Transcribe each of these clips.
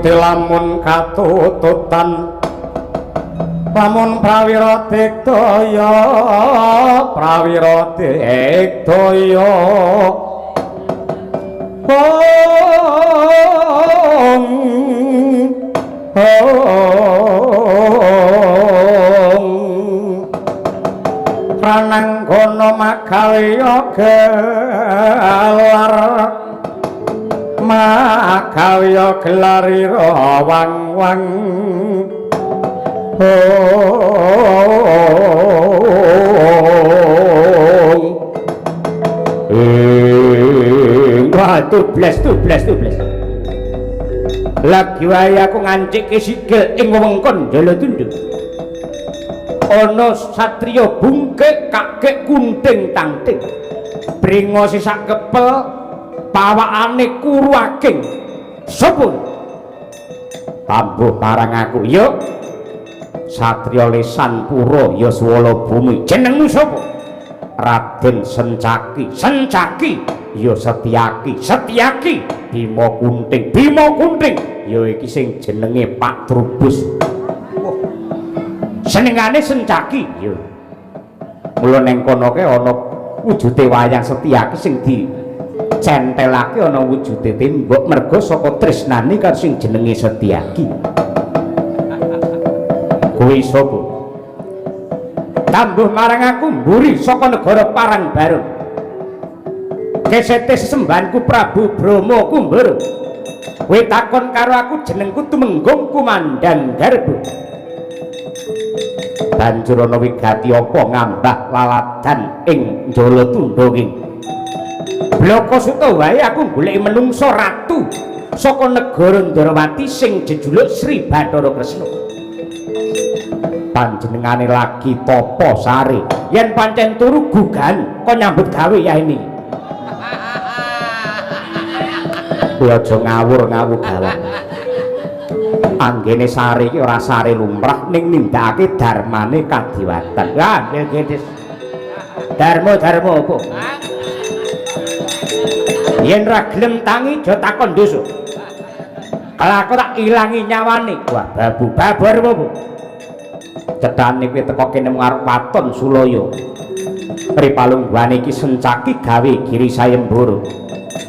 Lamun katututan lamun prawira digdaya pranang kono makalya gelar makawya gelarira wang-wang tublas lagi wae aku ngancik sikil ing wewengkon Jalatundha ana satriya bungkek kakek kunting tangting bringo sisak kepel pawakane kuru ageng sapa tambuh marang aku yuk satriya lesan pura ya swala bumi jenengmu sapa Raden Sencaki ya Setyaki Bima Kunting ya iki sing jenenge Pak Trubus senengane Sencaki ya mula ning kono ke ana wujude wayang Setyaki sing di centelake ana wujude tembok merga saka tresnane karo sing jenenge Setyaki kuwi sapa tambuh marang aku mburi saka negara Parangbarung kesete sesembahanku Prabu Brahma Kumbara kowe takon karo aku jenengku Tumenggung Kumandang Garba banjur ana wigati apa ngambah laladan ing Jalatundha ing Bloko Suta wae aku golek menungso ratu saka negara Ndarawati sing jejuluk Sri Bathara Kresna. Panjenengane lagi tapa sare yen pancen turu gugan kok nyambut gawe ya ini. Kuwi aja ngawur-ngawur gawang. Anggene sare iki ora sare lumrah ning nindakake dharmane kadiwatan. Lah nggih Darmo apa? Yen ra gelem tangi aja takon dosa. Kalau aku tak ilangi nyawane. Wah, babu apa? Cedhane kuwi teko kene ngarep waton Sulaya. Ripalungguane iki sencaki gawe Giri Sayembara.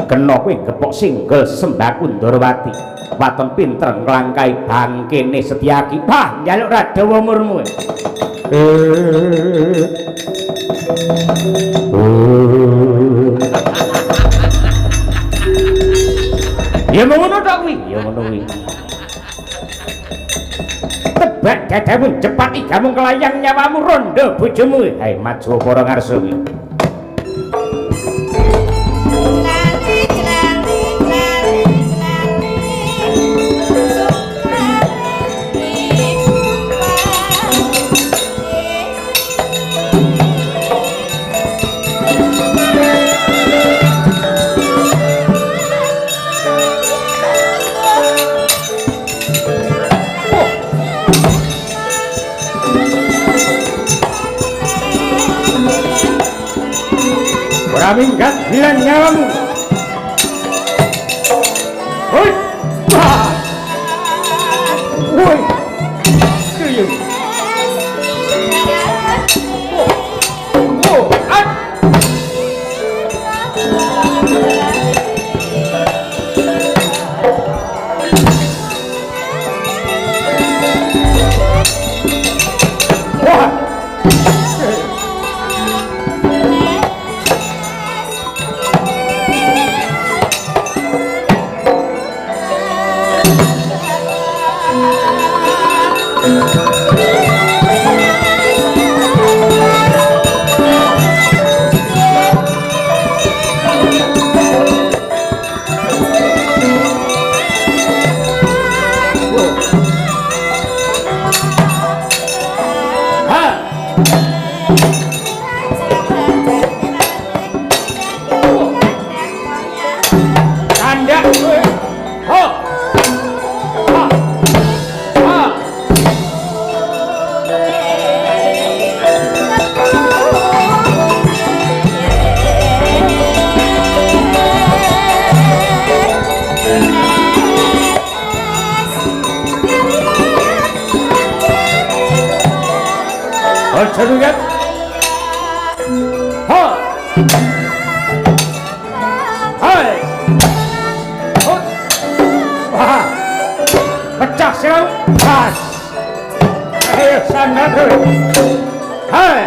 Kena kowe gepok singgel Sembaku Ndarawati. Waton pinter nglangkai bangkene Setyaki. Wah, njaluk Radawa umurmu. Ya ngono tok kuwi, ya ngono kuwi. Tebak dadamu cepat igamu kelayang nyawamu rondo bojomu. Hai maju para ngarsa kuwi. Minggat bilang nyawamu. Hoi, wah, woi, tuyul, oh, at, wah. Lihat, hai, wah, pecah serang, pas, ayo sana tuh, hai,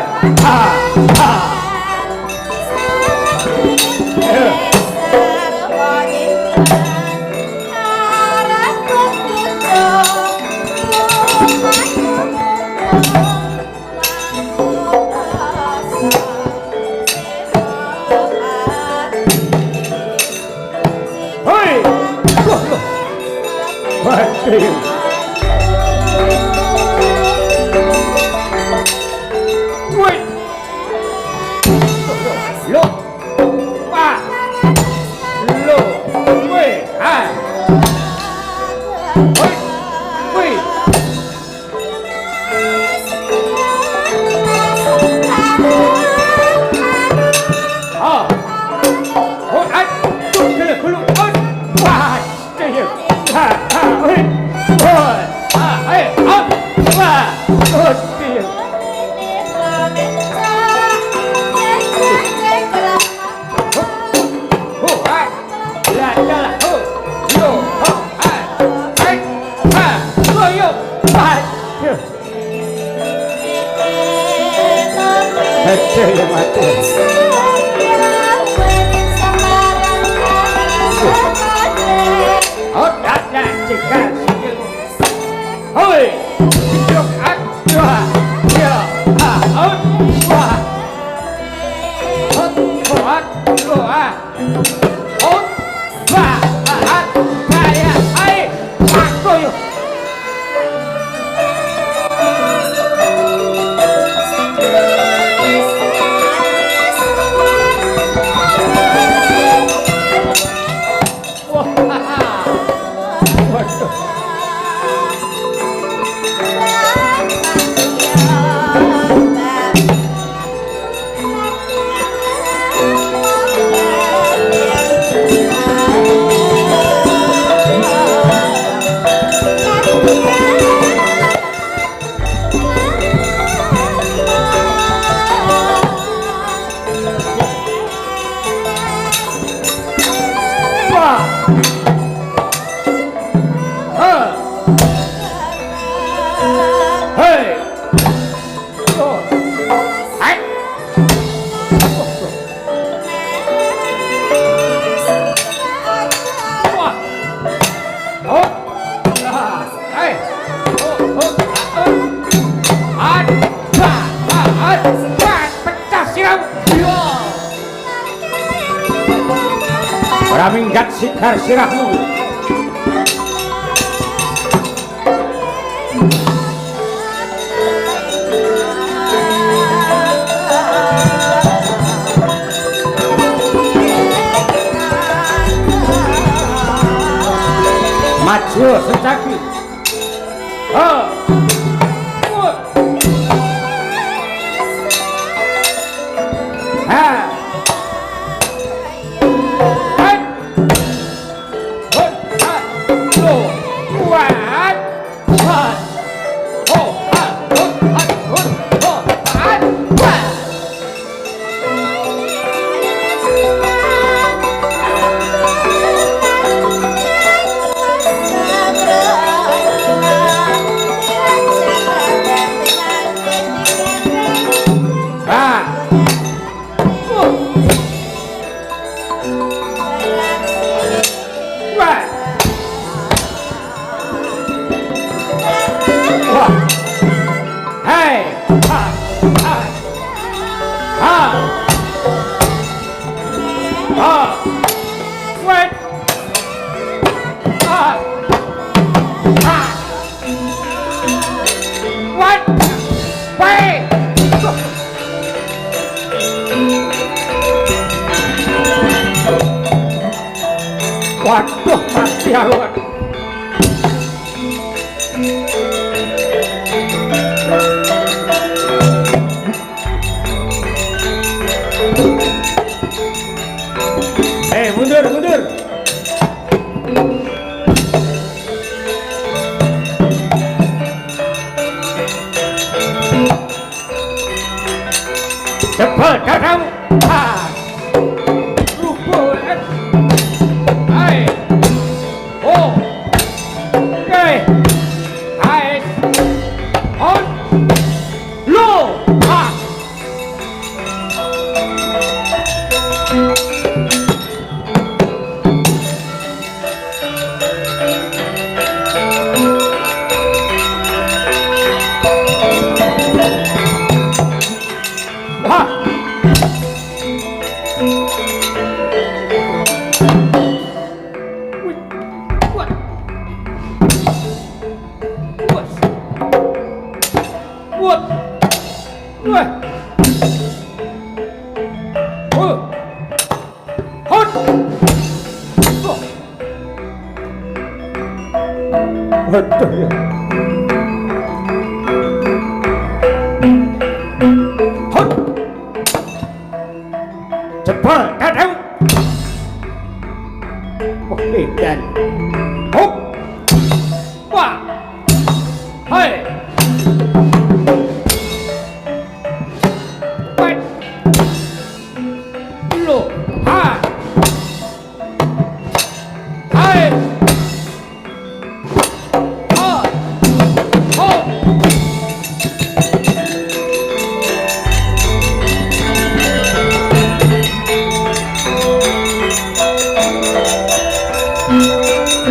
Ayo. Minggat sikar sirahmu. Maju secaki. Waduh, mati aku. Mundur, mundur. Cepat, kamu. Cepat, kadang. Oke, dan hop. Wah. Hai. Wait. Lo. Ha. Hai. Thank you.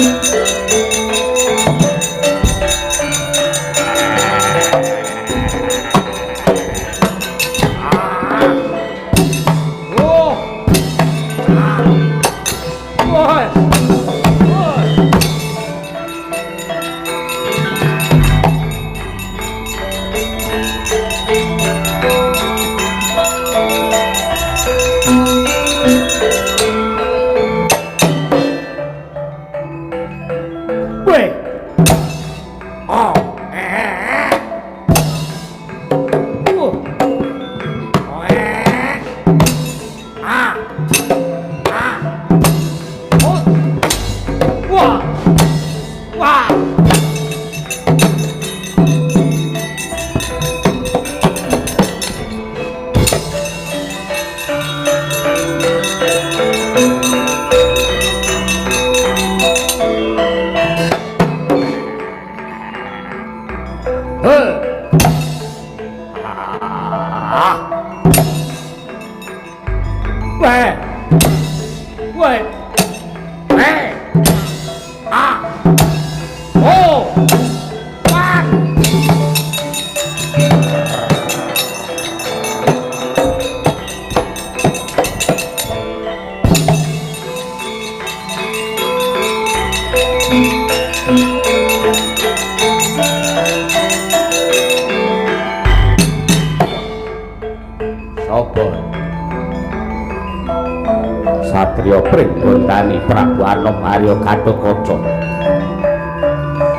Sapa? Satriya Pringgondani Prabu Anomarya Gatotkaca.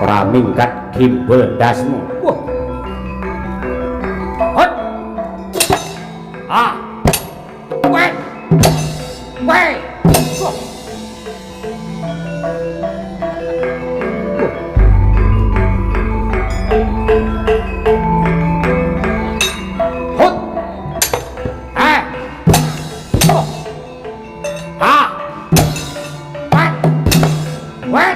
Ora minggat gimbul ndasmu. Wah. Hot. Ah. Weh. Weh. Wah. Hot. Ah. Wah. Ah. Weh. Weh.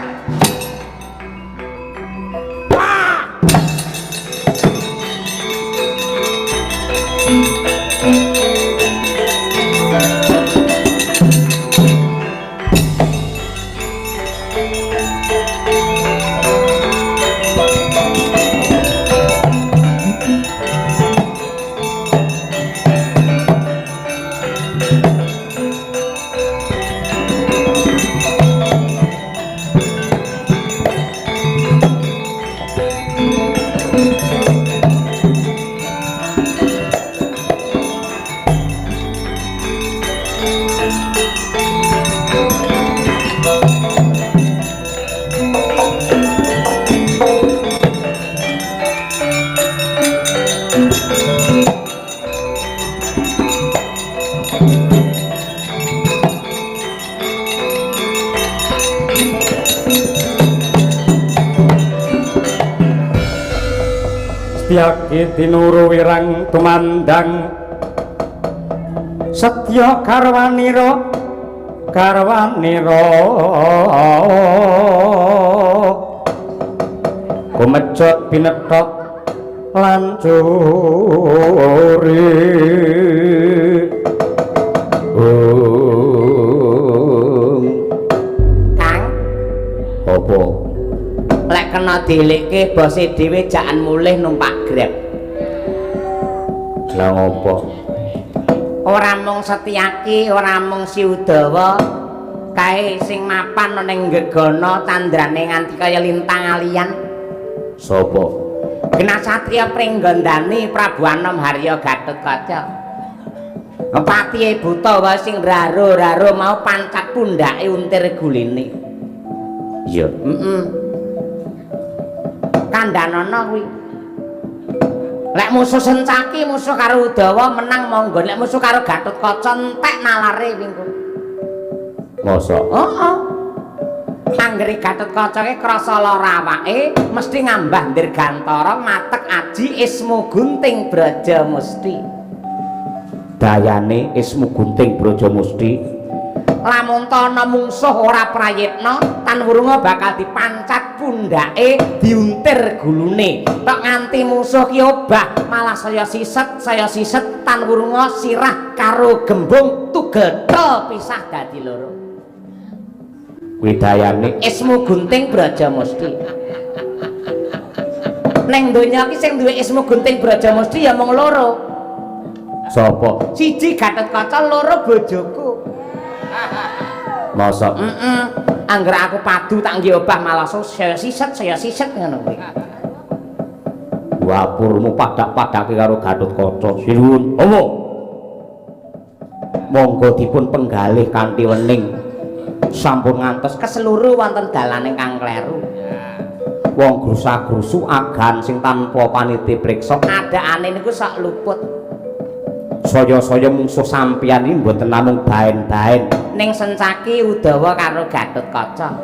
Setyaki tinuru wirang tumandang setya karwanira kumejot pinethok lan curi Kang apa lek kena dilikke bose dhewe jakan mulih numpak Grab. Lah ngopo? Ora mung Setyaki, ora mung si Udawa, kae sing mapan ning gegana tandrane nganti kaya lintang alian. Sapa? Genah Satriya Pringgondani Prabu Anomarya Gatotkaca. Patihe buta wae sing raro-raro mau pancak pundhake untir gulene. Iya. Kandhanana kuwi. Lek musuh Sencaki musuh karo Udawa menang monggo, lek musuh karo Gatotkaca entek nalare wingko. Masa? Heeh. Anggere Gatotkaca ki krasa lara awake, mesti ngambah Dirgantara matek aji Ismu Gunting Brajamusti. Dayane Ismu Gunting Brajamusti. Lamun ana mungsuh ora prayitna, Tan Wurunga bakal dipancat pundhake, diuntir gulune. Tok nganti musuh ki obah, malah saya siset Tan Wurunga sirah karo Gembung tugel pisah dadi loro. Kuwi dayane Ismu Gunting Brajamusti. Ning donya ki sing duwe Ismu Gunting Brajamusti ya mung loro. sapa? Siji Gatotkaca, loro bojoku. Masa? Angger aku padu tak nggih obah malah saya siset ngono kuwi. Wapurmu padak-padake karo Gatotkaca. Sinuwun. Apa? Monggo dipun penggalih kanthi wening. Sampun ngantos keseluruh wonten dalaning kang kleru. Wong grusak-grusuk agan sing tanpa paniti priksa Adakane niku sak luput. Saya-saya mungsuh sampeyan iki mboten namung baen-baen. Ning Sencaki Udawa karo Gatotkaca.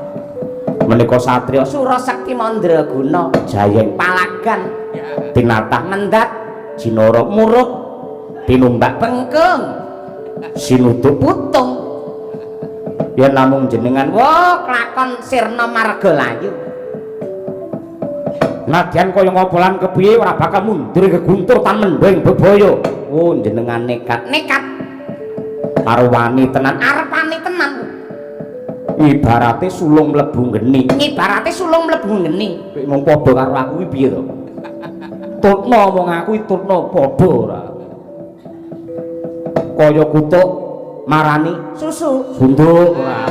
Menika satriya Surasekti Mandraguna, Jayeng Palagan, tinatah Mendat, Jinara Muruk, tinumbak Bengkung, sinuduk Putung. ya namung jenengan Wah, kelakon sirna margalayu. nadyan kaya ngopolan kepiye ora bakal mundur keguntur tan mendeng bebaya. Oh jenengan nekat karo wani tenan, Arepane tenan. ibarate sulung mlebu geni. Ibarate sulung mlebu geni. Kowe mung padha karo aku iki piye to? Tutna wong aku iki tutna padha ora. Kaya kutuk marani Susu. sunduk ora.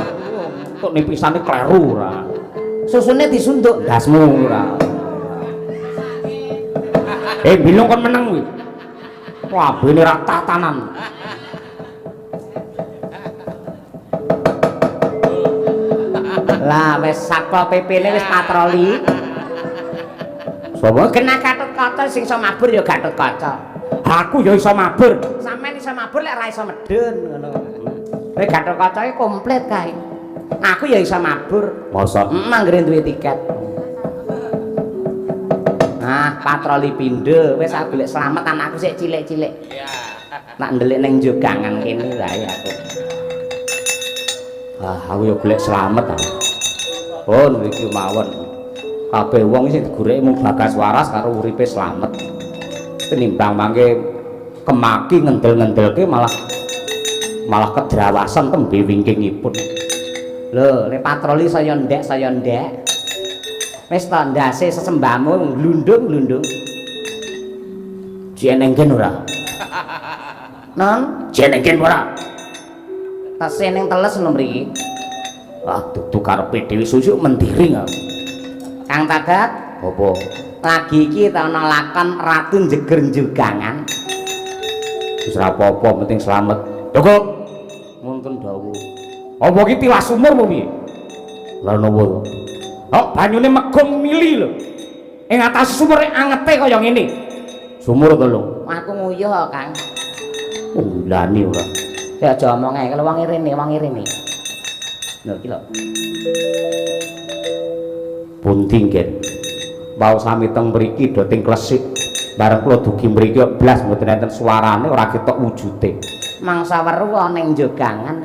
Tuk nipisane kleru ora. susune disunduk dasmu ora. Bilung kon meneng kuwi. Wabene ra tatanan. Lah wis Satpol PP-ne wis patroli. Sapa? Kena Gatotkaca sing iso mabur ya Gatotkaca. Aku ya iso mabur. Sampeyan iso mabur lek ra iso medun ngono. Nek Gatotkaca iki komplit kae. Aku ya iso mabur. Mosok Manggere duwe tiket. Nah, patroli pindho wis aku golek slamet anakku sik cilik-cilik. Iya. Nak ndelik ning jogangan kene wae aku. Aku ya golek slamet ah. Oh, iki mawon. Kabeh wong sing digoreki mung Bagas Waras karo uripe slamet. Tinimbang mangke kemaki ngendel-ngendelke malah kedrawasan tembe wingkingipun. Lho, nek patroli saya ndek. Wis ta ndase sesembahmu glundung-glundung. Jenengken ora? Non, Jenengken ora? tasih ning teles lho mriki. Dudu karepe dhewe susuk mendiri aku. Kang Tagat, Apa? lagi iki ta ana lakon Ratu Jeger Jogangan. Wis ora apa-apa, penting slamet. Cukup. Wonten dawuh. Apa iki tiwas sumur apa piye? Lah napa to? Banyune megong mili lho. Ing atas sumur angete kaya ngene. Sumur to lho. Aku nguyuh Kang. Lani ora. Ya aja omong ae kalau wong irene. Lho iki lho. Pundi nggih. Mau sami teng mriki do teng klesik. Bareng kula dugi mriki blas mboten enten suarane ora ketok wujude. Mangsa weruh ning jogangan.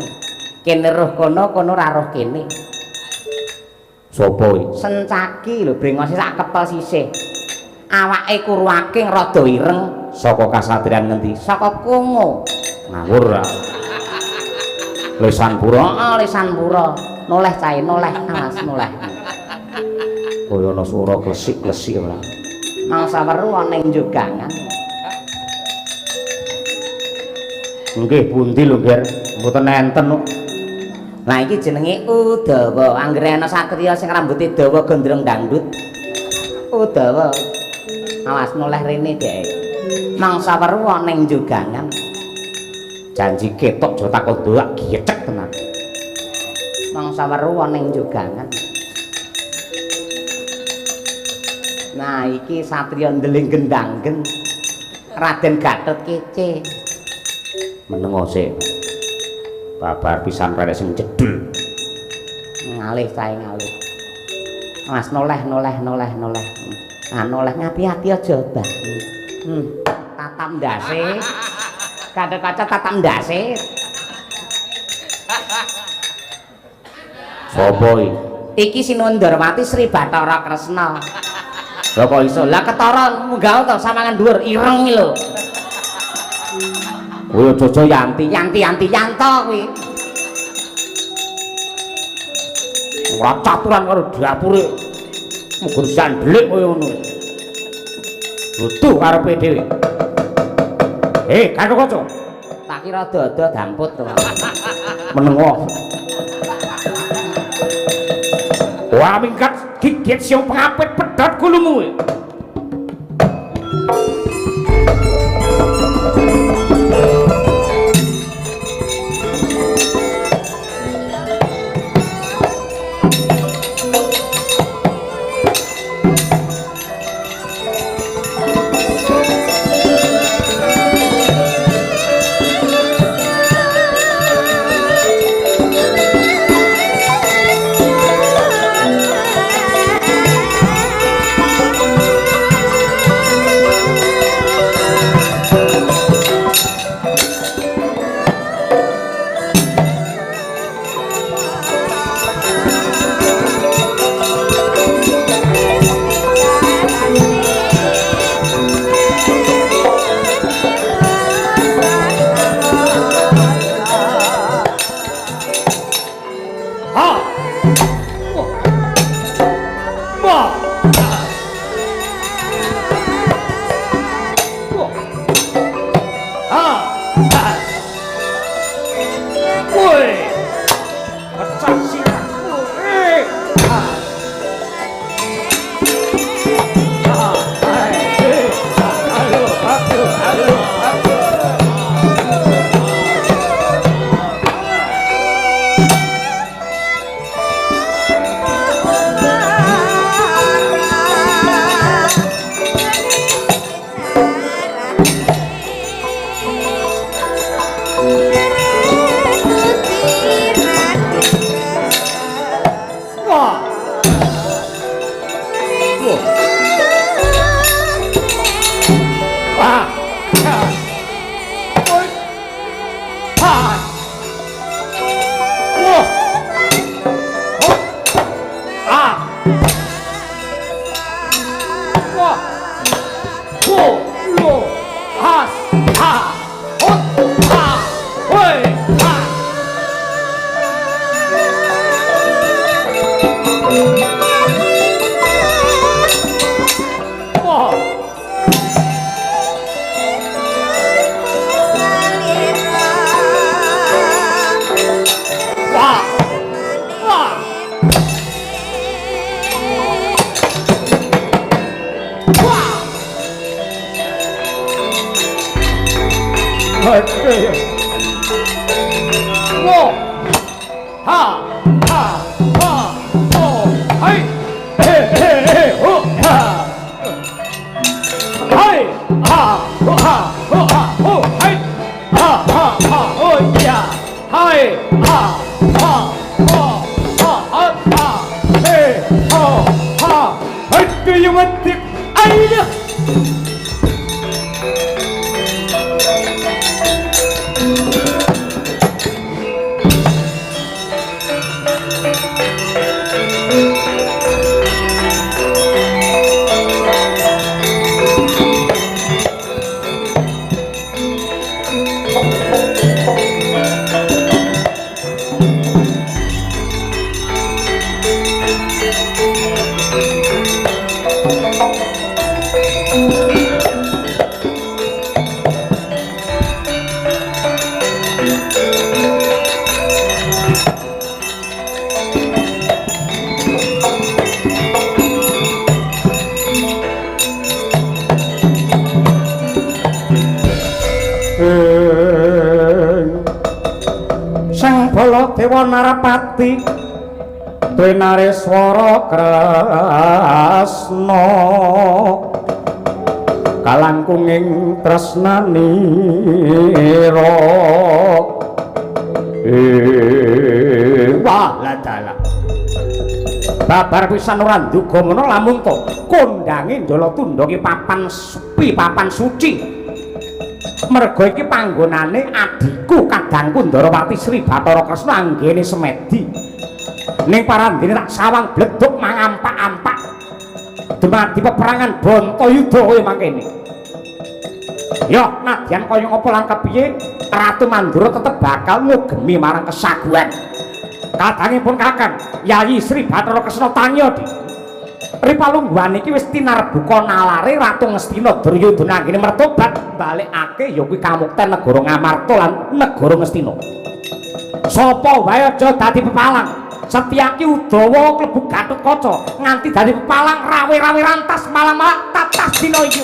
Kene roh kono ra roh kene. Sopo iki? Sencaki lho brengose sak kepel sisih. Awake kurwaking rada ireng Saka kasatriyan ngendi? saka Kongo. Ngawur ra. Lesan pura. Heeh, Lisanpura. Noleh cahe, noleh alas, noleh. Kaya ana swara klesik-klesik ora. Mangsa weruh ning jogangan. Nggih pundi lho, Ger? Mboten enten kok. Lah iki jenenge Udawa. Anggere ana satriya sing rambuté dawa gondrong dangdut. Udawa. Awas noleh rene dhek. Mangsa weruh ning jogangan. Janji ketok aja takon doak giyecek tenan. Mangsa weruh ning jogangan. Nah iki satriya ndeling gendanggen. Raden Gatot Kece. Menengo sik. Babar pisan rek sing jedul. Ngalih sae ngalih. Mas noleh. Ah noleh ngati-ati aja, Mbah. Tatam ndase. Kaca tatam ndase. Sopo iki? Iki Sinundarwati Sri Bathara Kresna. Lah kok iso? Lah ketara munggah to samangan dhuwur ireng iki lho. Kowe aja Yanti. Yanto kuwi. Ora caturan karo dapure. Mugur sandelik koyo ngono. Butuh karepe dhewe. Gatotkaca. Tak kira dodo damput to. Menengo. Wah mingkat gigit siung pengapit pedhot gulumu. Dewa Narapati Dwinareswara Kresna kalangkunging tresnanira wah ladala babar pisan ora nduga mena lamun to kondange Ndala Tunda ki papan sepi papan suci mergo iki panggonane adhiku kadangku Ndarawati Sri Bathara Kresna anggene semedi ning parandene tak sawang bleduk mangampak-ampak dumadi peperangan Bantayuda kaya mangkene ya nadyan kaya ngapa lan kepiye Ratu Mandura tetep bakal ngugemi marang kesaguhan kadangipun Kakang Yayi Sri Bathara Kresna Tanyadi Ripalungguhan iki wis tinarbuka nalare Ratu Ngastina Duryudana anggene mertobat balikake ya kuwi kamukten negara Ngamarta lan negara Ngastina. Sapa wae aja dadi pepalang. Setyaki Udawa klebu Gatotkaca nganti dadi pepalang rawe-rawe rantas malam-malam tatas dina iki.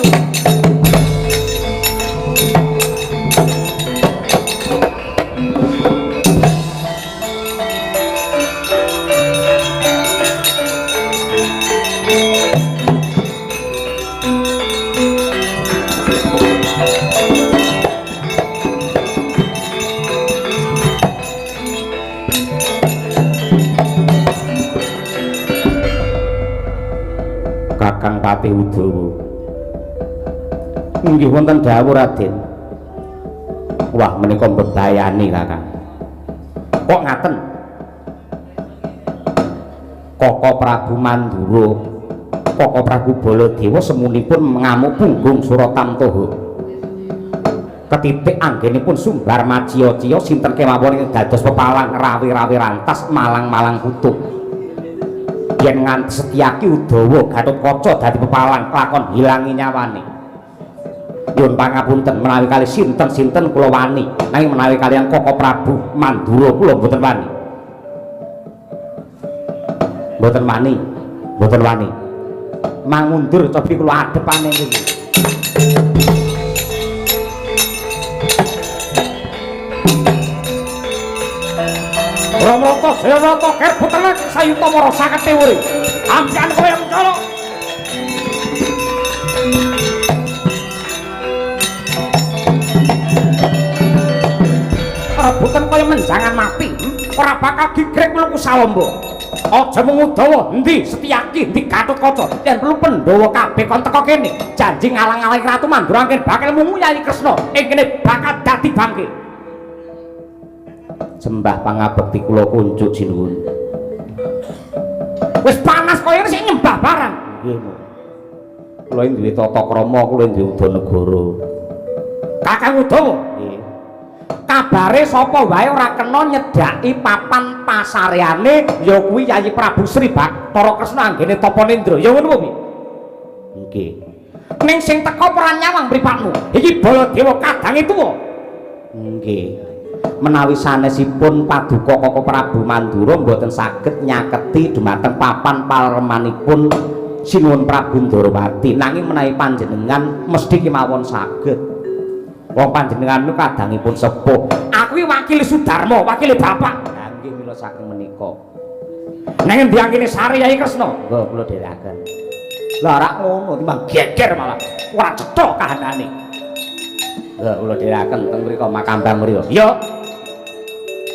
Kakang Patih Udawa inggih wonten dawuh Raden. Wah menika mbebayani Kakang kok ngaten Koko Prabu Mandura Koko Prabu Baladewa semunipun ngamuk punggung Suratamtaha ketitik anggenipun sumbar maciya-ciya sinten kemawon dados pepalang rawi-rawi rantas malang-malang kutub yen nganti Setyaki Udawa Gatotkaca dadi pepalang lakon hilangi nyawane nyuwun pangapunten menawi kali sinten-sinten kula wani nanging menawi kaliyan Koko Prabu Mandura kula mboten wani mboten wani mangundur cobi kula adepane iki. Ramata Jayawata ker putrane sayuta mara sakete urip. Ampian kaya mencana. Rebutan kaya menjangan mati, ora bakal digrek mlebu Salomba. Aja mung Udawa, endi Setyaki, endi Gatotkaca, yen perlu Pandhawa kabeh kon teka kene. Janji ngalang-alangi Ratu Mandura anggen bakal mungu Yayi Kresna, ing kene bakal dadi bangke. Sembah pangabekti kula kunjuk sinuwun. Wis panas kaya sik nyembah barang. Nggih, Mu. Kula duwe tata krama, kula duwe udanegara. Kakang Udawa, nggih. Kabare sapa wae ora kena nyedhaki papan pasareane ya kuwi Yayi Prabu Sri Bathara Kresna anggene Tapanendra. Ya ngono kuwi. Nggih. Ning sing teka peran nyawang mripatmu. Iki Baladewa kadange tuwa. Nggih. Menawi sanesipun paduka Koko Prabu Mandura mboten saged nyaketi dumateng papan paremanipun Sinuwun Prabu Ndarawati, nanging menawi panjenengan mesti kemawon saged. Wong panjenengan niku kadangipun sepuh. Aku iki wakil Sudarma, wakil bapak. Lah nggih mila saking menika. Nang endi angkene Sari Yayi Kresna? Nggih kula dherekaken. Lah rak ngono timbang geger malah ora cetha kahanane. Nggih kula dherekaken teng mriku Makambang mriku. Ya.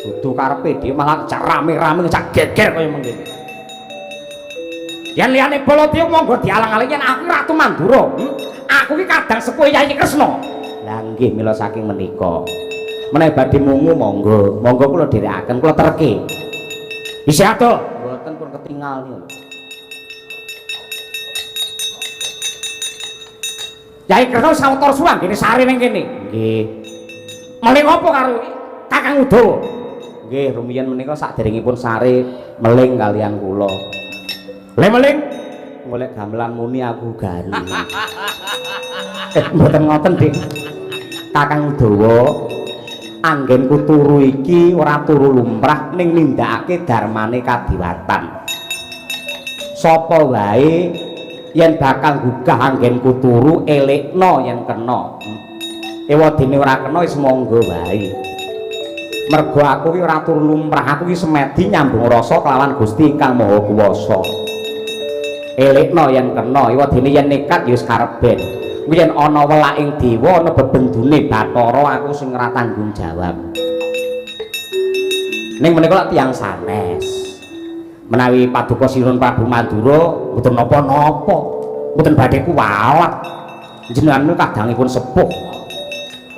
Dudu karepe dhewe malah cak rame-rame cak geger kaya mengkene. Yen liyane Baladewa monggo dialang-alangi yen aku Ratu Mandura. Aku iki kadang sepuh Yayi Kresna. Lah nggih mila saking menika. Menawi badhe mungu monggo kula dherekaken kula terke. Isih adoh mboten pun ketingal niku. Yayi Kresna sawetara suwang ngene sare ning kene. Nggih. Meling apa karo Kakang Udawa? Nggih, rumiyin menika saderengipun sare meling kalian kula. Le meling golek gamelan muni aku garu. Mboten ngoten, Dik. Kakang Udawa, anggenku turu iki ora turu lumrah ning nindakake darmane kadiwatan. Sapa wae yen bakal gugah anggenku turu elekno yen kena. Ewadene ora kena wis monggo wae. Mergo aku iki ora turu lumrah, aku iki semedi nyambung rasa kelawan Gusti Ingkang Maha Kuwasa. Elekno yen kena, ewadene yen nekat ya wis kareben. Yen ana welaking dewa ana bebendune Bathara aku sing ora tanggung jawab. Ning menika lak tiyang sanes. Menawi paduka Sinuwun Prabu Mandura mboten napa-napa, mboten badhe kuwalat. Jenengan niku kadangipun sepuh.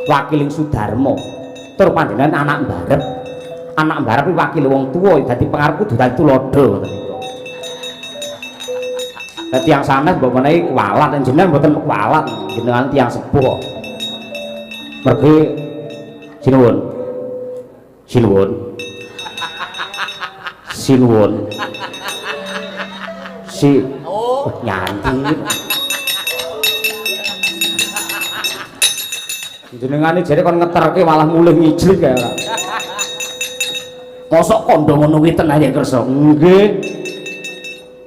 Wakiling Sudarma. Tur panjenengan anak mbarep. Anak mbarep iki wakil wong tuwa dadi pengarepku kudu dadi tuladha ngoten niku. Dadi tiyang sanes mbok menawi kuwalat jenengan mboten kuwalat, jenengan tiyang sepuh. Mergi sinuwun. Sinuwun. Sinuwun. Nyanti. Jenengane jare kon ngeterke malah mulih ngijlik kaya ora. Mosok kandha ngono kuwi tenan ya Kresna. Nggih.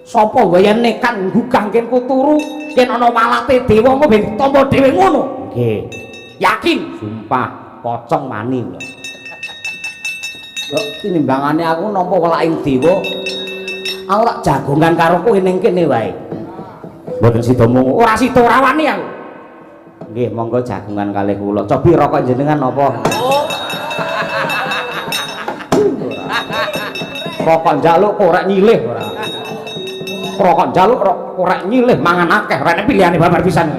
Sapa wae yen nekat nggugahken turu yen ana walate dewa mung ben tampa dhewe ngono. Nggih. Yakin? Sumpah, pocong mani lho. Kok tinimbangane aku nampa welaking dewa. Aku tak jagongan karo kowe ning kene wae. Mboten sida mung ora sida ora wani aku. Nggih, monggo jagungan kalih kula. Cobi rokok jenengan napa? Rokok njaluk korek nyilih ora. Rokok njaluk korek nyilih mangan akeh, rene pilihane babar pisan.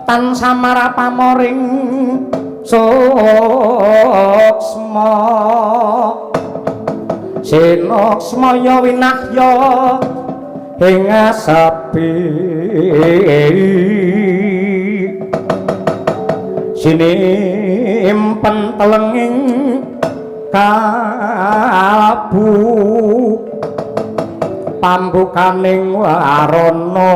Tan samara pamoring suksma Senoksmaya winahya ing asapi sinimpen telenging kalbu pambukaning warana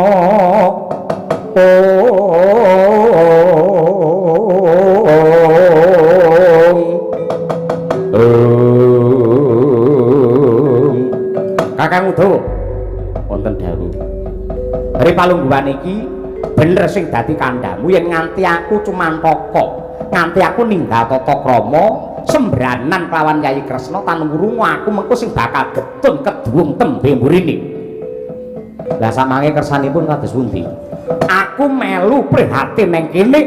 Kakang Udawa wonten dawuh Hari palungguhan iki bener sing dadi kandhamu yen nganti aku cumantaka nganti aku ninggal tata krama sembranan kelawan Yayi Kresna tan wurungu aku mengko sing bakal getun keduwung tembe mburine. Lah samangke kersanipun kados pundi? Aku melu prihatin ning kene,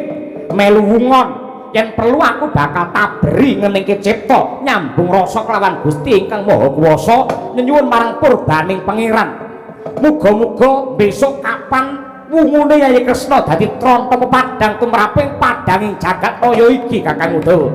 melu wungon yen perlu aku bakal taberi ngeningke cipta nyambung rasa kelawan Gusti ingkang Maha Kuwasa nyuwun marang purbaning pangeran. Muga-muga besok kapan wungune Yayi Kresna dadi tronto pepadang tumraping padanging jagat raya iki Kakang Udawa.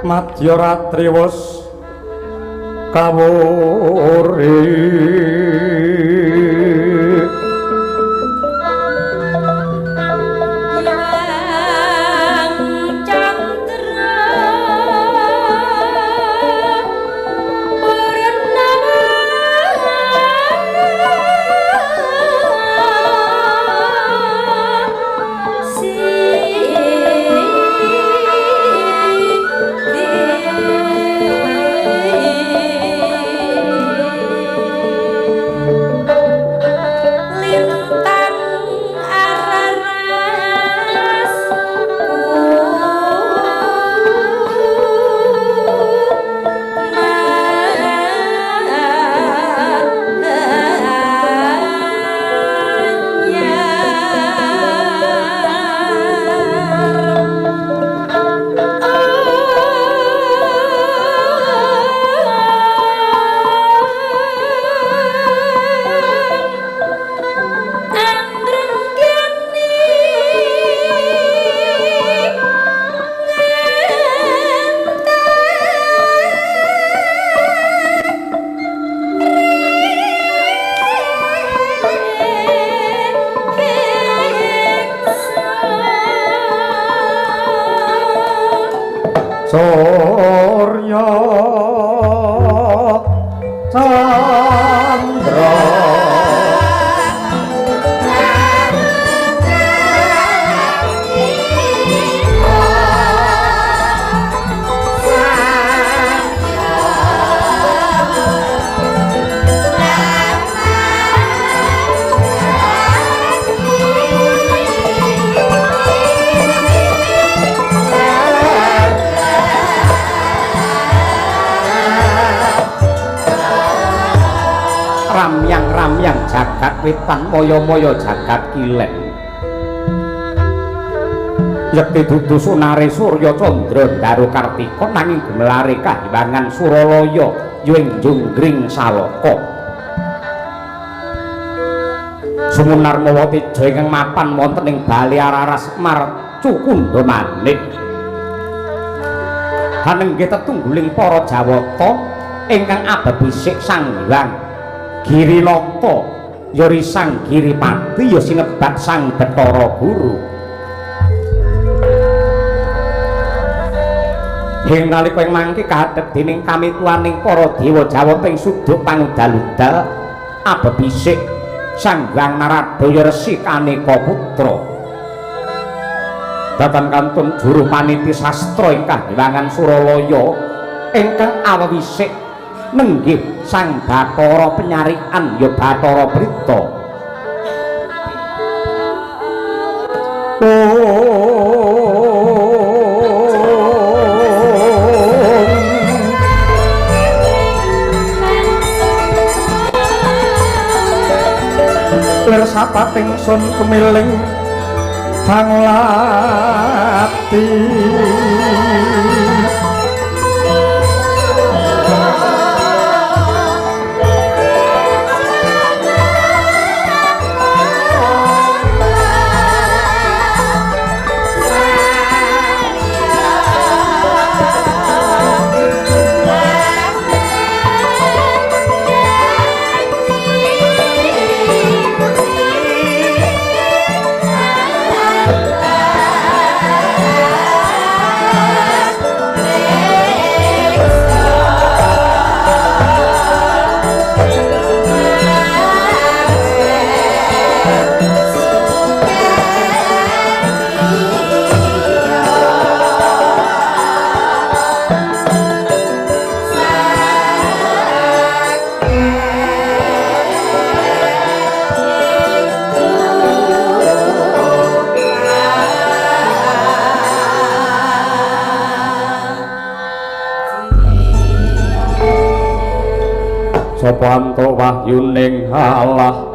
Madya Ratriwas kawuri Surya Candra jagat wetan moyo-moyo jagat kilèn yekti dudu sunare Surya Candra Daru Kartika nanging gemelare Kahyangan Suralaya yuing junggring saloka sumunar mawa teja ingkang mapan wonten ing bali Araras Marcukunda Manik hanenggih tetungguling para Jawata ingkang abebisik Sang Hyang Girinata ya Risang Giripati ya sinebat Sang Bathara Guru ing nalika ing mangke kadhep dening kamituaning para dewa Jawata ing suduk pangudal-udal abebisik Sang Hyang Naradaya Resi Kaneka Putra datan kantun juru paniti sastra ing Kahyangan Suralaya ingkang awewisik nenggih Sang Bathara Penyarikan ya Bathara Brita lir sapating sun kemiling panglati Sopanto wahyuning Allah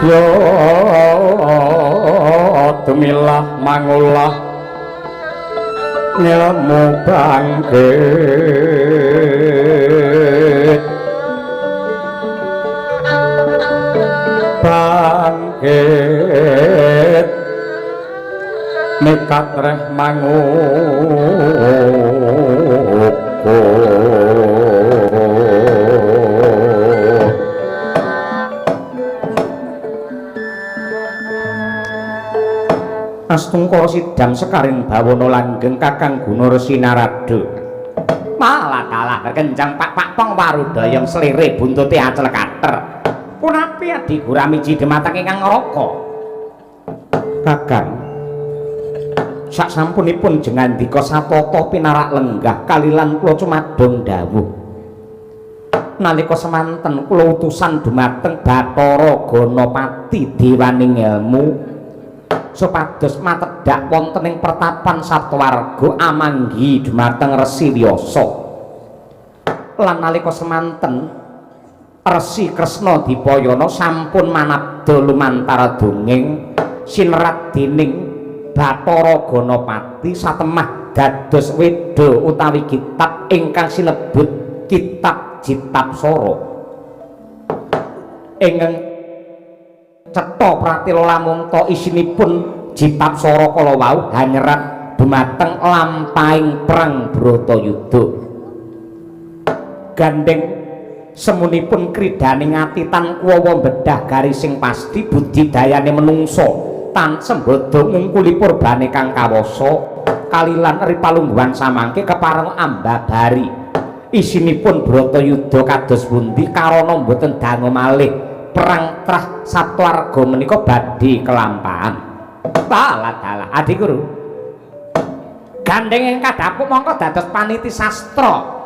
yo tumilah mangulah ngilmu bangkit bangkit nekat reh Astungkara sidam sekaring bawana langgeng Kakang Gunaresi Narada malah kalah kekencang pak pong warudayang slire buntuti acel kater punapi adi guramiji dematang ingkang ngraka Kakang sak sampunipun jengandika satata pinarak lenggah kalilan kula cumadong dawuh nalika semanten kula utusan dumateng Bathara Ganapati dewaning ilmu supados matedhak wonten ing pertapan Saptawarga amanggi dumateng Resi Wyasa lan nalika semanten Resi Kresna Dipayana sampun manabda lumantar dongeng sinerat dening Bathara Ganapati satemah dados weda utawi kitab ingkang sinebut Kitab Jitapsara ingkang cetha pratila lamungta isinipun Jitapsara kala wau hanyerat dumateng lampahing perang Bratayuda gandeng semunipun kridaning atitan kuwawa bedah garising pasti budidayane menungsa tan sembada ngungkuli purbane kang kawasa kalilan ripalungguhan samangke kepareng ambabari isinipun Bratayuda kados pundi karana mboten dangu malih perang trah Saptawarga menika badhe kelampahan dalah Adi Guru gandeng ing kadhapuk mongko dados paniti sastra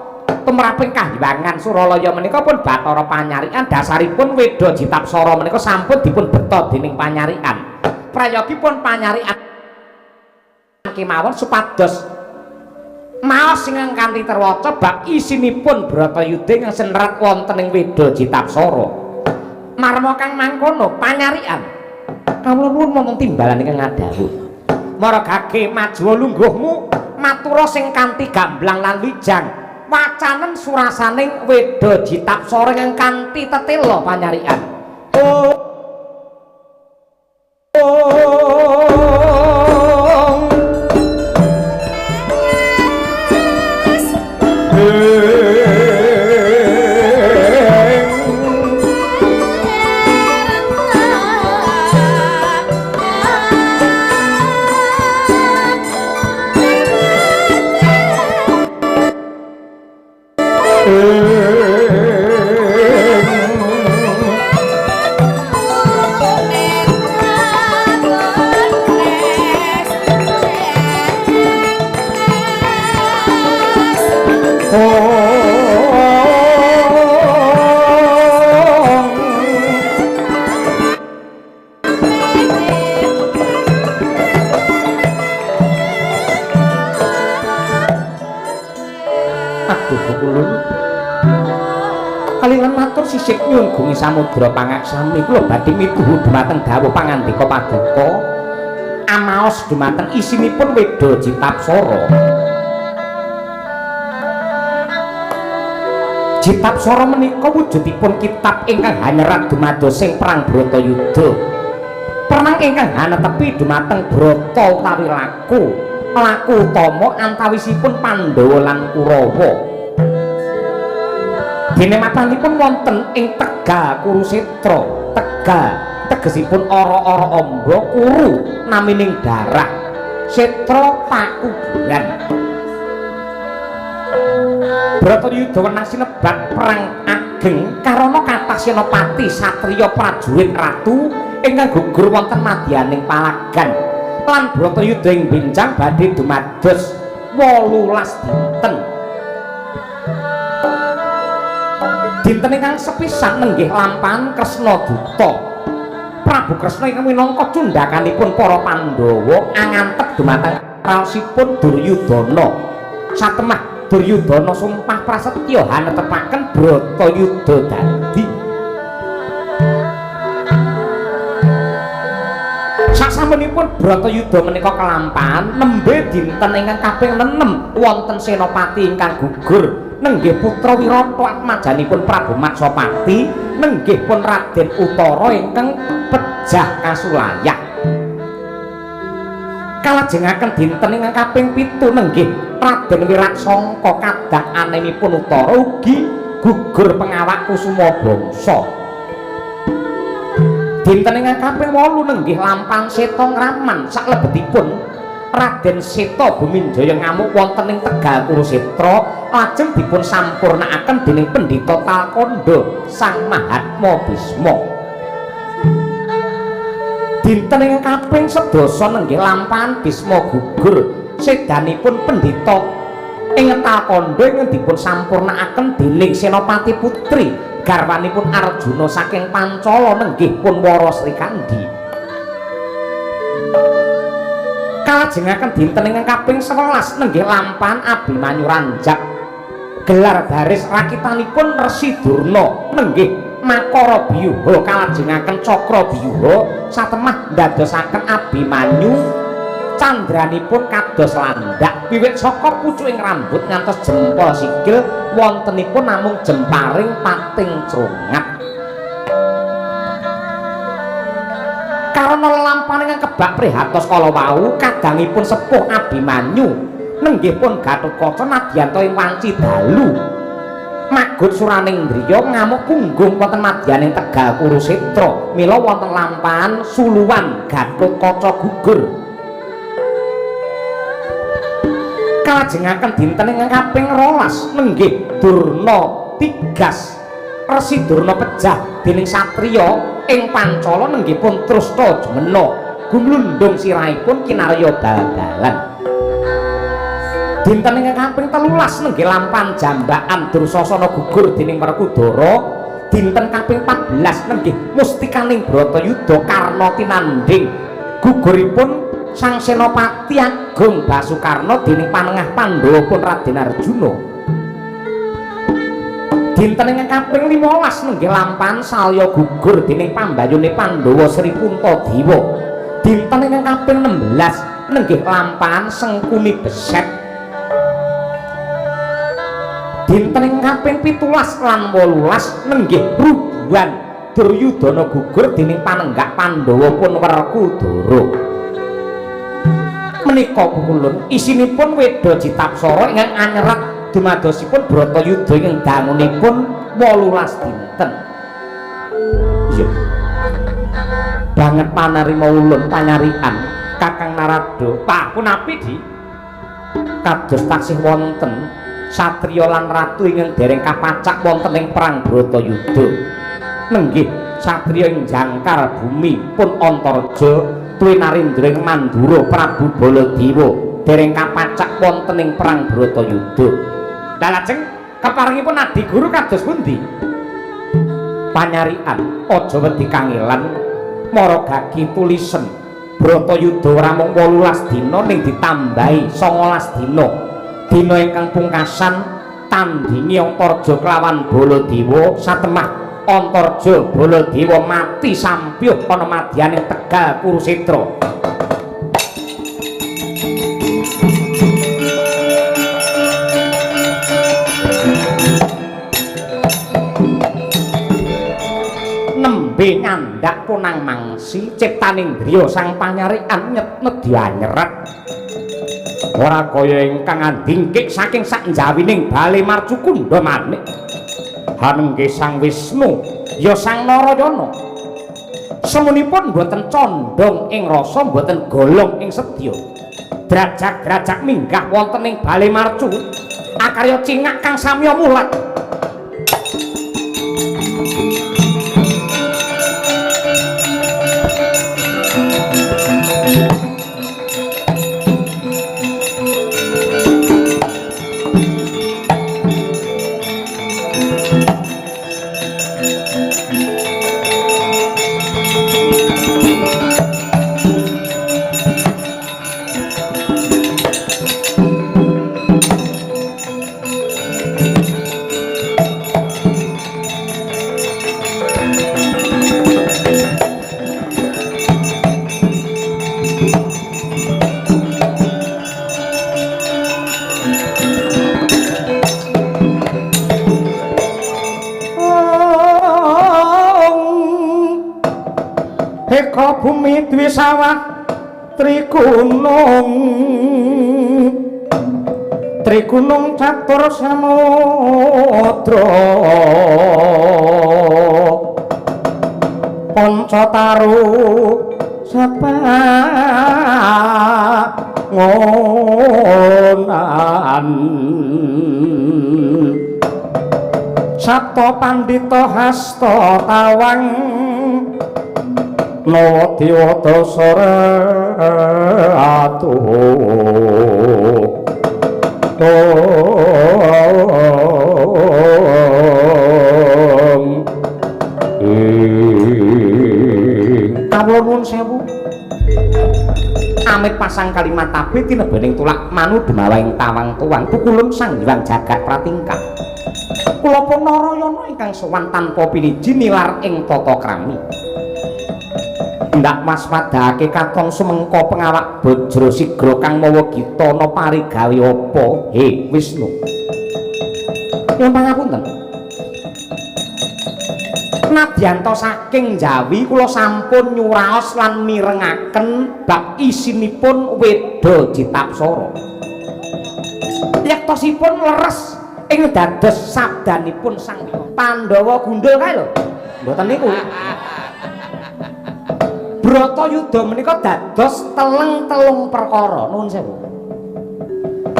tumraping Kahyangan Suralaya menika pun Bathara Panyarikan dasaripun weda Jitapsara menika sampun dipun beta dening Panyarikan prayogipun Panyarikan kemawon supados maos ingkang kanthi terwaca bab isinipun Bratayuda ingkang senerat wonten ing Weda Citapsara. Marma kang mangkono panyarikan kawula nuwun wonten timbalan ingkang ngadhawuh. Maragake maju lungguhmu matura sing kanthi gamblang lan wijang wacanen surasaning Weda Citapsara ingkang kanthi tetela panyarikan. Kalingan matur sisik nyunggungi samudra pangaksami kula badhe mituhu dumateng dawuh pangandika paduka amaos dumateng isinipun Weda Citapsara. Citapsara menika wujudipun kitab ingkang hanerat dumados sing perang Bratayuda. Perang ingkang hanetepi dumateng Brata utawi laku utama antawisipun Pandhawa lan Kurawa. Dene matanipun wonten ing Tegal Kurusetra. Tegal tegesipun ora-ora amba, kuru namining darah, setra pakuburan. Bratayuda wenang sinebat perang ageng karana kathah senopati satriya prajurit ratu ingkang gugur wonten madyaning palagan. Lan Bratayuda ing benjang badhe dumados 18 dinten. Dinten ingkang sepisan nenggih lampahan Kresna Duta. Prabu Kresna ingkang minangka cundhakanipun para Pandhawa angantep dumateng raosipun Duryudana. Satemah Duryudana sumpah prasetya hanetepaken Bratayuda dadi. Sasampunipun Bratayuda menika kelampahan nembe dinten ingkang kaping 6 wonten senopati ingkang gugur. Nenggih putra Wirata atmajanipun Prabu Matsapati, nenggih pun Raden Utara ingkang pejah kasulayak. Kalajengaken dinten ingkang kaping 7 nenggih Raden Wiratsangka kadang anemipun Utara ugi gugur pengawak Kusuma Bangsa. Dinten ingkang kaping 8 nenggih lampahan Seta Ngraman saklebetipun Raden Seta Buminjaya ngamuk wonten ing Tegal Kurusetra lajeng dipun sampurnakaken dening Pendhita Talkanda Sang Mahatma Bisma. Dinten ing kaping 11 nenggih lampahan Bisma gugur sedanipun Pendhita ing Talkanda ingkang dipun sampurnakaken dening Senopati Putri garwanipun Arjuna saking Pancala nenggih pun Wara Srikandi. Kalajengaken dinten ingkang kaping 11 nenggih lampahan Abimanyu ranjak gelar baris rakitanipun Resi Durna nenggih Makara Biyuha kalajengaken Cakra Biyuha satemah ndadosaken Abimanyu candranipun kados landhak wiwit saka pucuking rambut ngantos jempol sikil wontenipun namung jemparing pating crungat. Karana lampahan ingkang kebak prihatos kala wau kadangipun sepuh Abimanyu nenggih pun Gatotkaca nadyanto ing wanci dalu magut Suranendriya ngamuk punggung wonten madyaning Tegal Kurusetra mila wonten lampahan suluwan Gatotkaca gugur. Kalajengaken dinten ingkang kaping 12 nenggih Durna tigas Resi Durna pejah dening satriya ing Pancala nenggih pun trusta jemena gumlundung sirahipun kinarya dal-dalan. Dinten ingkang kaping 13 nenggih lampahan Jambakan Dursasana gugur dening Werkudara. Dinten kaping 14 nenggih mustikaning Bratayuda Karna tinandhing guguripun Sang Senopati Agung Basukarna dening panengah Pandhawa pun Raden Arjuna. Dinten ing kaping 15 nenggih lampahan salya gugur dening pambayune Pandhawa Sri Puntadewa. Dinten ing kaping 16 nenggih lampahan Sengkuni Beset. Dinten ing kaping 17 lan 18 nenggih rubuhan Duryudana gugur dening panenggak Pandhawa pun Werkudara. Menika kulun isinipun Weda Jitapsara ingkang anyerat dumadosipun Bratayuda ingkang dangunipun 18 dinten. Iya. Banget panarima ulun panyarikan Kakang Narada. Pak punapi Di? Kados taksih wonten satriya lan ratu ingkang dereng kapacak wonten ing perang Bratayuda. Nenggih satriya ing jangkar bumi pun Antarja Tuwi Narendra ing Mandura Prabu Baladewa dereng kapacak wonten ing perang Bratayuda. Lah lajeng keparingipun adi guru kados pundi? Panyarikan aja wedi kangelan mara gagi tulisen Bratayuda ora mung 18 dina ning ditambahi 19 dina. Dina ingkang pungkasan tandhingi Antarja kelawan Baladewa satemah Antarja Baladewa mati sampyuh ana madyaning Tegal Kurusetra. Nembe nyandak punang mangsi ciptaning griya sang panyarikan nedhi anyerat. Ora kaya ingkang andingkik saking sak njawining bale Marcukunda manik. Hanengge Sang Wisnu ya Sang Narayana semunipun boten condong ing rasa boten golong ing sedya. Drajak-drajak minggah wonten ing bale marcu akarya cingak kang samya mulat. Eka bumi dwi sawah Trigunung catur samudra Pancataru sapangonan Sapta Pandita hasta tawang Nawadiwata saratu kawula nuwun sewu amit pasang kalimat tabi tinebaning tulak manu demawaing tawang tuwang pukulun sang hyang jagat pratingkah kula pun Narayana ingkang sowan tanpa piniji nilar ing tata krami ndak maswadake katon sumengka pengawak Bajra Sigra kang mawa gita ana parigawe apa he Wisnu nyuwun pangapunten nadyanto saking Jawi kula sampun nyuraos lan mirengaken bab isinipun Weda Jitapsara yektosipun leres ing dados sabdanipun Sang Pandhawa gundul kae lho mboten niku Bratayuda menika dados telung perkara nuwun sewu.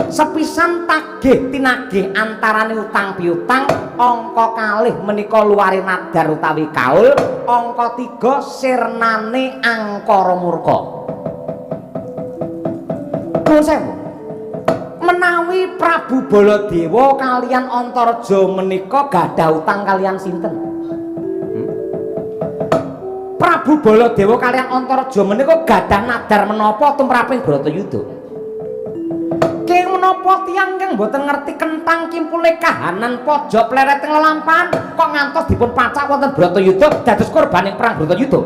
Sepisan tagih tinagih antarane utang piutang, angka kalih menika luwari nadar utawi kaul, angka 3 sirnane angkara murka. Nuwun sewu. Menawi Prabu Baladewa kaliyan Antarja menika gadah utang kaliyan sinten? Prabu Baladewa kalian Antareja menika gadah nadar menapa tumraping Bratayuda? Keng menapa tiyang kang boten ngerti kentang kimpule kahanan pojok plereting lelampahan kok ngantos dipun pacak wonten Bratayuda dados korbaning perang Bratayuda?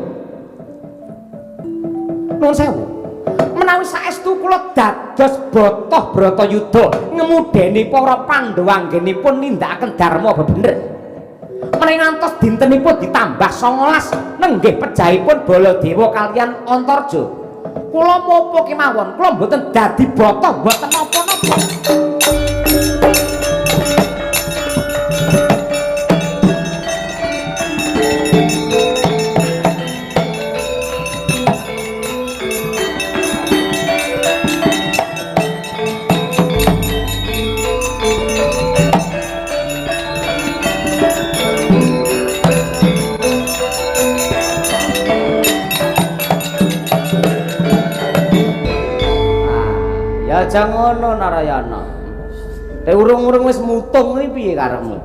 Nuwun sewu. Menawi saestu kula dados botoh Bratayuda ngemudeni para Pandhawa anggenipun nindakaken dharma bebener. Menawi ngantos dintenipun ditambah 19 nenggih pejahipun Baladewa kalian Antareja. Kula mopo kemawon, kula mboten dadi botoh mboten napa-napa. Aja ngono Narayana. Urung-urung wis mutung iki piye karepmu?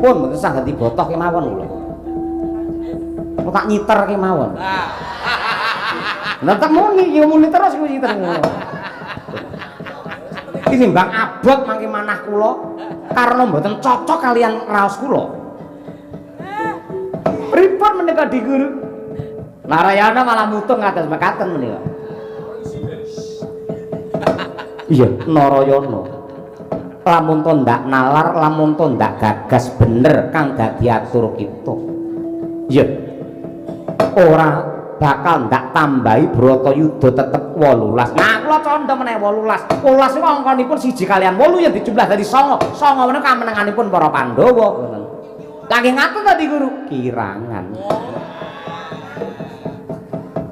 Pun mboten saged dibotoh kemawon lho. Kok tak nyiter kemawon. Lah tak muni ya muni terus kuwi nyiter ngono. Iki nimbang abot mangke manah kula karena mboten cocok kalian raos kula. Pripun menika Di Guru? Narayana malah mutung kados mekaten menika. Iya, Narayana. Lamun to ndak nalar, lamun to ndak gagas bener kang dadi atur kita. Iya. Ora bakal ndak tambahi Bratayuda tetep 18. Nah, kula candha meneh 18. 18 iku angkanipun 1 kalian 8 yen dijumlah dadi 9. 9 menika kamenanganipun para Pandhawa ngoten. Lagi ngaten ta Di Guru? Kirangan.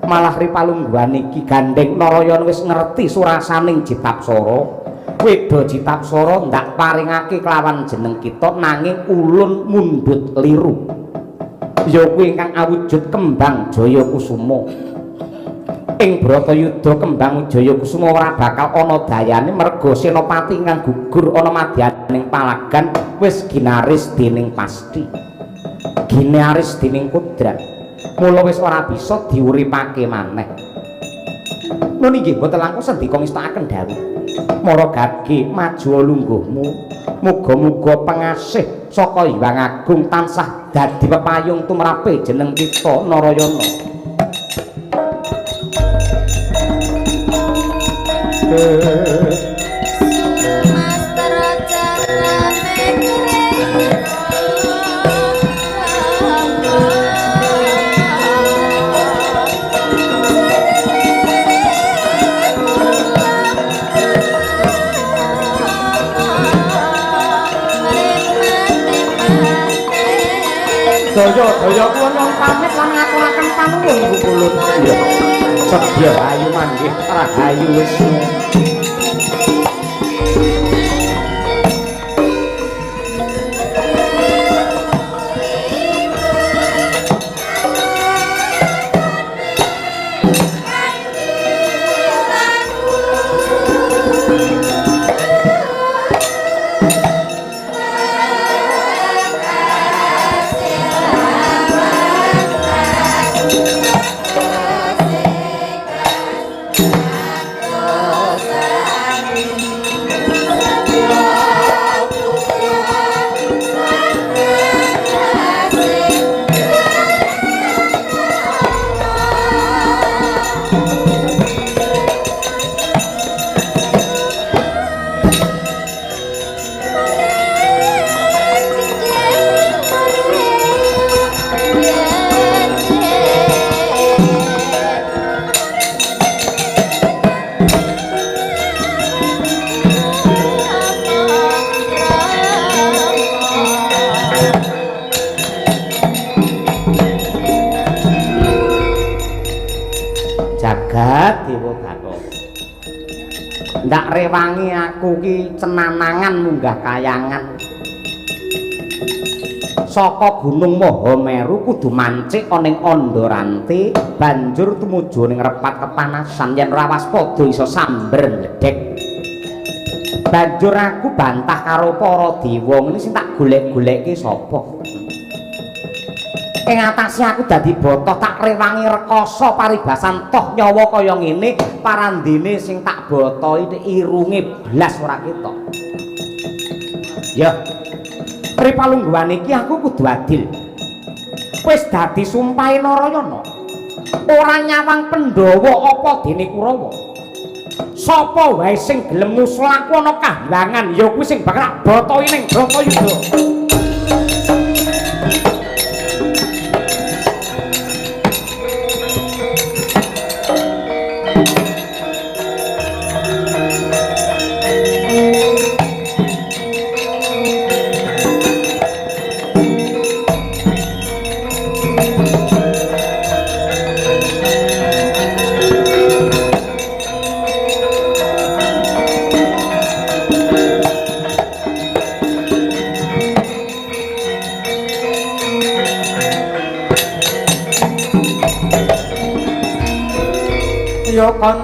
Malah ripalungguhan iki gandeng Narayana wis ngerti surasaning Jitapsara. Weda Jitapsara ndak paringake kelawan jeneng kita nanging ulun mundhut liru. Ya kuwi ingkang awujud kembang Jayakusuma. Ing Bratayuda kembang Jayakusuma ora bakal ana dayane merga Senopati ingkang gugur ana madyaning palagan wis ginaris dening Pasti. Ginaris dening Kodrat. Mula wis ora bisa diuripake maneh. Nun inggih boten langkung sendika ngestakaken dawuh. Mara gage maju lungguhmu. Muga-muga pengasih saka Hyang Agung tansah dadi pepayung tumrape jeneng kita Narayana. Daya kula nyuwun pamit lan ngaturaken panuwun Ibu Kulun. Iya. Sedya ayu manggih rahayu wis. Ndak rewangi aku ki cenanangan munggah kayangan saka Gunung Mahameru kudu mancik ana ing Andaranti banjur tumuju ning repat kepanasan yen ora waspada iso samber ndedhek. Banjur aku bantah karo para dewa ngene sing tak golek-golekke sapa. ing atase aku dadi botoh tak rewangi rekoso paribasan toh nyawa kaya ngene parandene sing tak botohi irunge blas ora ketok. Ya pripalungguhan iki aku kudu adil. Wis dadi sumpahe Narayana ora nyawang Pandhawa apa dene Kurawa. Sapa wae sing gelem nusul aku ana kahyangan ya kuwi sing bakal botohi ning Bratayuda. Ya kon